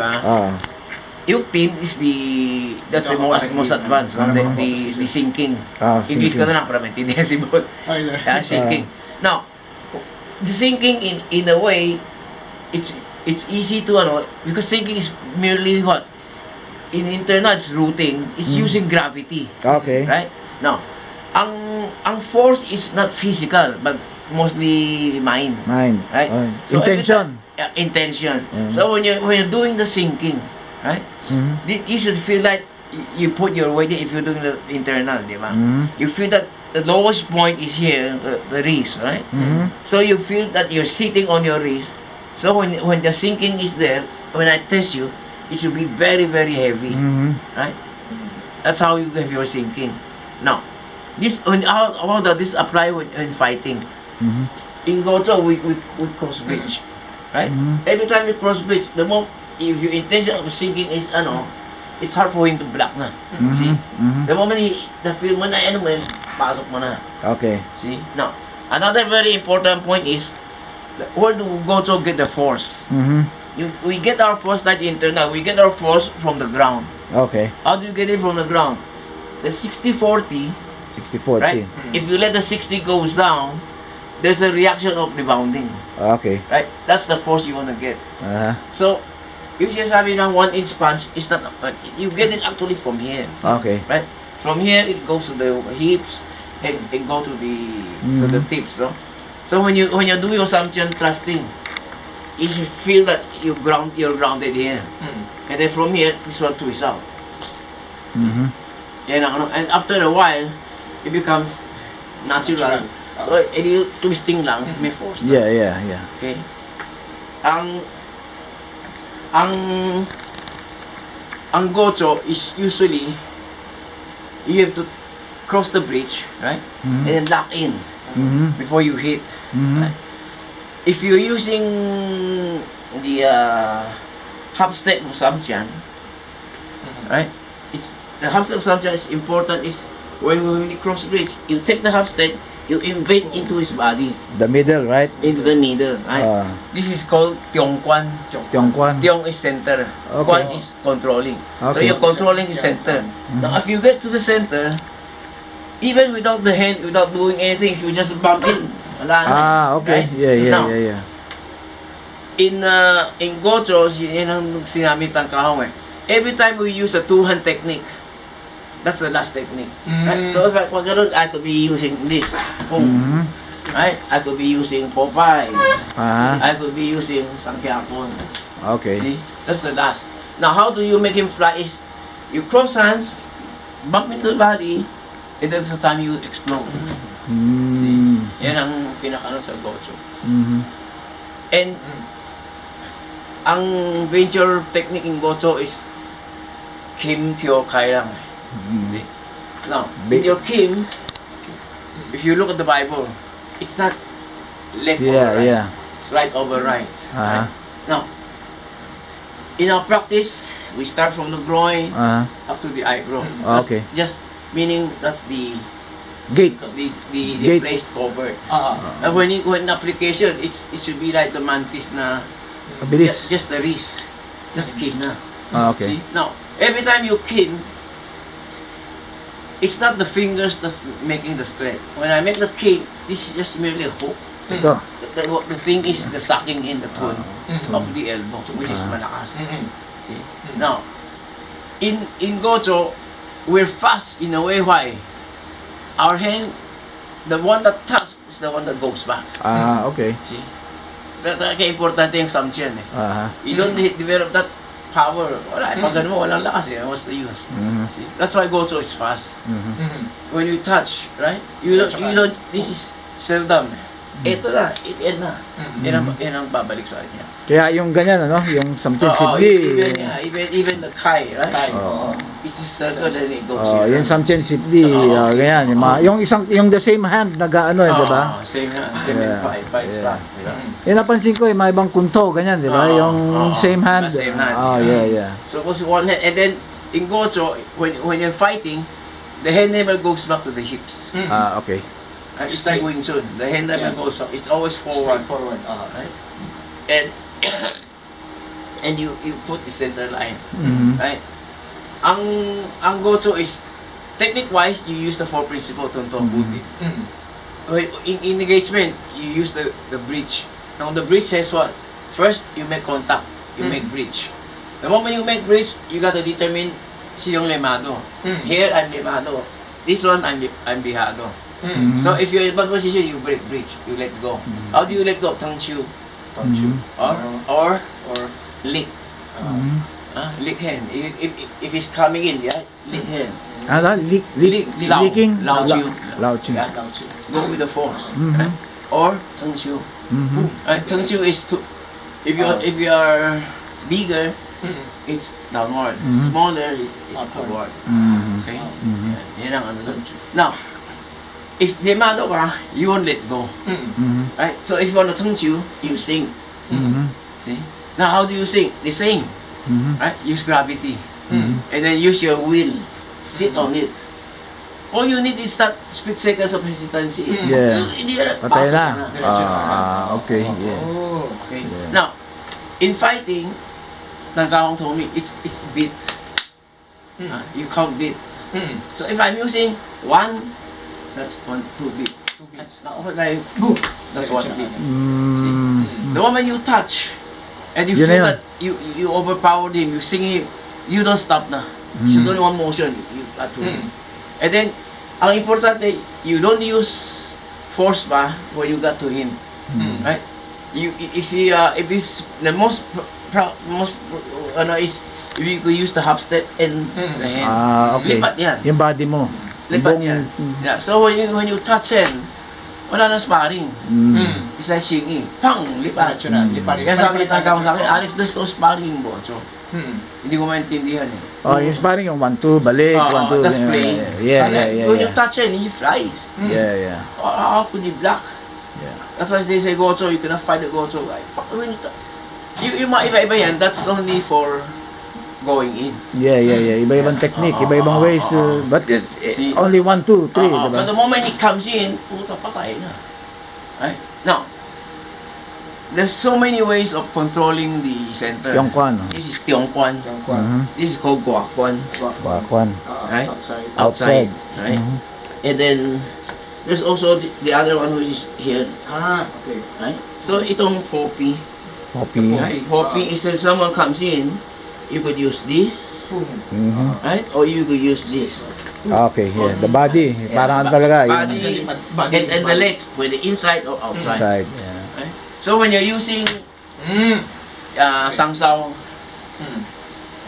ba? Yung team is that's the most advanced, no? The sinking. English ko na lang para maintindihan si Bot. Sinking. Now, the sinking in a way, it's easy to because sinking is merely what? In internal, it's rooting. It's using gravity. Okay. Right? Now, ang force is not physical, but mostly mind. Right? So Intention. Intention. So when you're doing the sinking, right? You should feel like you put your weight if you're doing the internal, di ba? You feel that the lowest point is here, the wrist, right? So you feel that you're sitting on your wrist. So when the sinking is there, when I test you, it should be very, very heavy, right? That's how you have your sinking. Now, how does this apply when fighting? In Ngo Cho, we cross bridge, right? Every time you cross bridge, if your intention of sinking is it's hard for him to block na. See? The moment na-feel mo na pasok mo na. Okay. See? Now, another very important point is, where do Ngo Cho get the force? We get our force like internal. We get our force from the ground. Okay. How do you get it from the ground? The 60-40. 60-40. Right? If you let the 60 goes down, there's a reaction of rebounding. Okay. Right? That's the force you want to get. So, yung sinasabi ng 1-inch punch is not, you get it actually from here. Okay. Right? From here, it goes to the hips and go to the tips. No? So when you do your Samchen thrusting, you should feel that you're grounded here. And then from here, this one twists out. And after a while, it becomes natural. So, edi twisting lang, may force. Yeah. Okay? Ang Ngo Cho is usually, you have to cross the bridge, right? And then lock in before you hit. Right? If you're using the half step of Samchen, right? The half step of Samchen is important is when you cross bridge, you take the half step, you invade into his body. The middle, right? Into the middle, right? This is called Tiong Quan. Tiong is center. Okay. Quan is controlling. So Okay. you're controlling the center. Now if you get to the center, even without the hand, without doing anything, if you just bump in, wala na. Okay. Right? Yeah. Now, in Ngo Cho, yun ang sinabi tangkahong every time we use a two-hand technique, that's the last technique. Right? So if I could be using this. Boom. Right? I could be using Popeye. I could be using Sangkyakon. Okay. See? That's the last. Now, how do you make him fly is, you cross hands, bump into the body, and that's the time you explode. See? Yan ang pinaka sa Ngo Cho. And, ang venture technique in Ngo Cho is Kim Tio Kai lang. Now, in your Kim, if you look at the Bible, it's not left over right. It's right over right. Right? Now, in our practice, we start from the groin up to the eyebrow. Okay. Just meaning that's the Gate. The place covered. When application, it should be like the mantis na just the wrist. That's kin na. Okay. See? Now, every time you kin, it's not the fingers that's making the strength. When I make the kin, this is just merely a hook. Ito. The thing is the sucking in the tone of the elbow, which is malakas. Okay. Now, in Ngo Cho, we're fast in a way. Why? Our hand, the one that touches is the one that goes back. Okay. See? So, kaya importante yung Samchen You don't develop that power. Wala, pag ganun mo, walang lakas What's the use? See? That's why Ngo Cho is fast. When you touch, right? You don't, this is seldom. Ito na, it na. Yan ang babalik sa kanya. Kaya yung ganyan, yung something Sidli. Even the Kai, right? It's just circle and it goes here. Yung something Sidli, ganyan. Yung the same hand, di ba? Same hand, same hand, five back. Yung napansin ko, may ibang kunto, ganyan, di ba? Yung same hand. The same hand. Yeah. So, goes one hand, and then, in Ngo Cho, when you're fighting, the hand never goes back to the hips. Okay. It's like Wing Chun. The hand never goes up. It's always forward. Forward. Right? And and you put the center line, Mhm. right? Ang Ngo Cho is, technique-wise, you use the 4 principle, Tonto, Buti. In engagement, you use the bridge. Now, the bridge says what? First, you make contact, you make bridge. The moment you make bridge, you got to determine sinong lemado. Here, I'm lemado. This one, I'm bihado. So, if you're in bad position, you break bridge, you let go. How do you let go? Tang Chu. Or lick. Lick hand. If it's coming in, yeah, lick hand. Leaking? Lao Chu. Lao Chu. Yeah, go with the force. Right? Or Tang Chu. Tang Chu is if you are bigger, it's downward. Smaller, it's upward. Okay? Yan ang ano doon. Now, if demado ka, you won't let go. Right? So if you want to Tang Chu, you sing. See? Now, how do you sing? The same. Right? Use gravity. And then use your will. Sit on it. All you need is that split seconds of hesitancy. Yeah. Hindi ka na. Patay na. Diretso na. Okay. Yeah. Okay. Yeah. Now, in fighting, Nagkakong told me, it's beat. You count beat. So if I'm using 1, that's 1, 2 beat. 2 beats. Now, that's 1 beat. See? The moment you touch, and you feel that you overpowered him, you sing him, you don't stop na. It's just only one motion, you got to him. And then, ang importante, you don't use force pa when you got to him. Right? If it's the most is if you could use the half step and the hand. Okay. Lipat yan. Yung body mo. Lipat yan. Yeah. So when you touch hand, wala nang sparring. Isa shingi. Pang! Lipat. Kaya sabi ng tao sa akin, Alex, there's no sparring mo. So, hindi ko maintindihan eh. Yung sparring yung 1-2, balik, 1-2. That's play. Yeah. When you touch hand, he flies. Yeah. How could he block? Yeah. That's why they say Ngo Cho, you cannot fight the Ngo Cho guy. When yung mga iba-iba yan, that's only for going in. Yeah. Iba-ibang technique, iba-ibang ways to, but See? only 1, 2, 3, diba? But the moment he comes in, puta, patay na. Right? Now, there's so many ways of controlling the center. Yung kwan, no? This is Tiong Kwan. This is called Gua Kwan. Kwan. Right? Outside. Right? And then, there's also the other one which is here. Okay. Right? So, itong Poppy. Right? Poppy is if someone comes in, you could use this. Right? Or you could use this. Okay, yeah. The body, parang talaga. Body and the legs, whether inside or outside. Outside, yeah. Right? So when you're using sangsaw,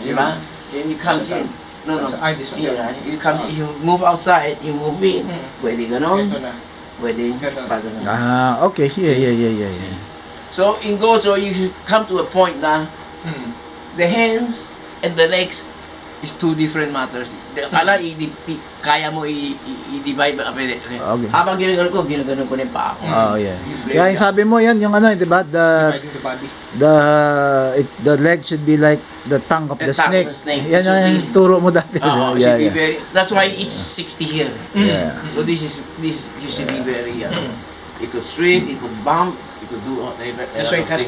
di ba? And you come in. No. This one. Yeah, right? You come, you move outside, you move in. Pwede ganon. Ito na. Pwede pa ganon. Okay. Yeah. So in Ngo Cho, you should come to a point na the hands and the legs is 2 different matters. Kala, kaya mo i-divide ba? Okay. Habang ginaganon ko na yung paa ko. Yeah. Kaya yung sabi mo yan, yung ano, di ba? Dividing the body. The leg should be like the tongue of the snake. Yan yung turo mo dati. Yeah. That's why it's 60 here. Yeah. So this you should be very. It could swim, it could bump, it could do whatever. That's why it has